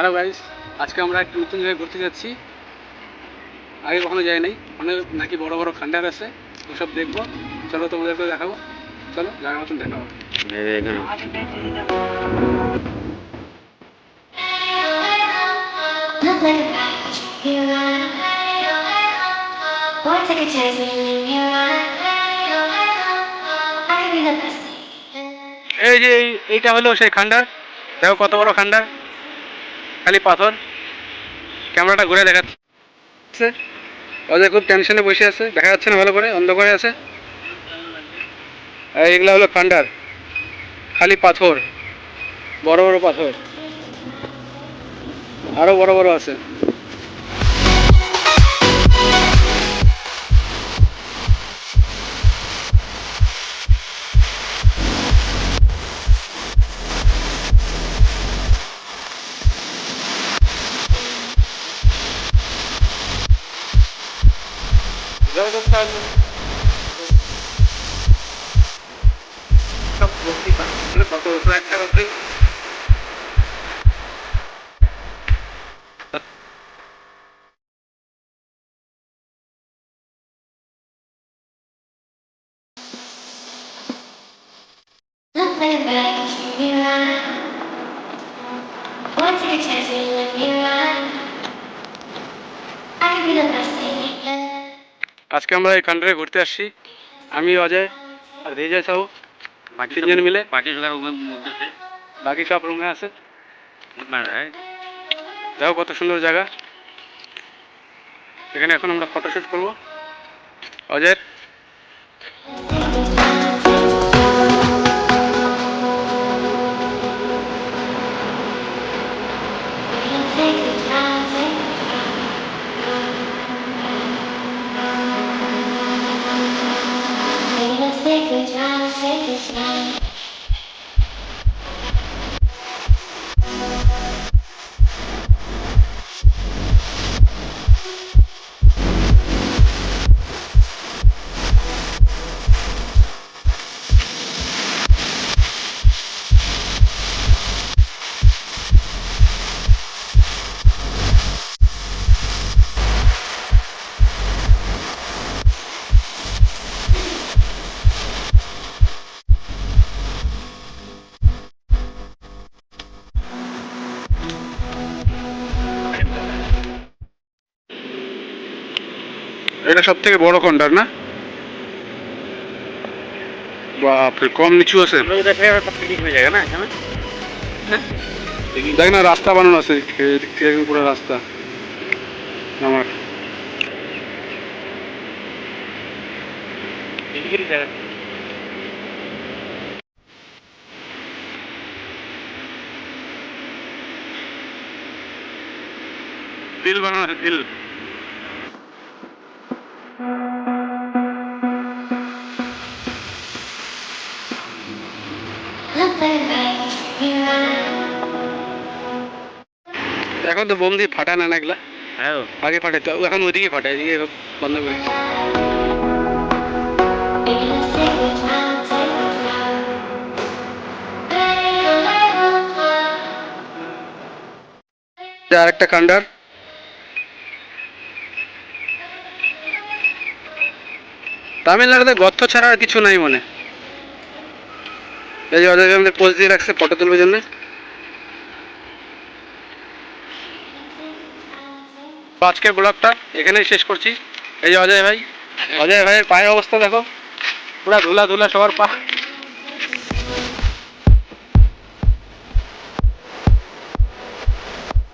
Hello guys, আজকে আমরা একটা নতুন জায়গায় ঘুরতে যাচ্ছি। আগে কখনো যাই নাই। অনেক নাকি বড় বড় খান্ডার আছে, ওসব দেখবো। চলো তোমাদেরকে দেখাবো। চলো জায়গা মতন দেখা হবে। এই যে এইটা হলো সেই খান্ডার। দেখো কত বড় খান্ডার, খালি পাথর। ক্যামেরাটা ঘুরে দেখাচ্ছে। ওদের খুব টেনশনে বসে আছে, দেখা যাচ্ছে না ভালো করে, অন্ধকারে আছে। এইগুলা হলো খান্ডার, খালি পাথর, বড় বড় পাথর, আরো বড় বড় আছে। আজকে আমরা এই খান্ডারে ঘুরতে আসছি। আমি অজয় আর রেজা সাহু, তিনজন মিলে। বাকি সব রুমে আছে। দেখো কত সুন্দর জায়গা। এখানে এখন আমরা ফটোশুট করবো। অজয়ের এটা সব থেকে বড় খান্ডার না? বাপরে, কম নিচু আছে। দেখ না, রাস্তা বানানো আছে, পুরো রাস্তা আমার। দিল বানানো আছে, দিল। এখন তো বোম দিয়ে ফাটায় না এগুলা। হ্যাঁ, আগে ফাটাইতো, এখন ওইদিকে ফাটায়, এদিকে বন্ধ করে। আরেকটা খান্ডার। তামিলনাড়ুতে গর্ত ছাড়া আর কিছু নাই মনে। এই যে ওদেরকে আমাদের পোজ দিয়ে রাখছে ফটো তুলবার জন্য। আজকের ব্লগটা এখানেই শেষ করছি। এই যে অজয় ভাই, অজয় ভাইয়ের পায়ের অবস্থা দেখো, পুরা ধুলা ধুলা সবার পা।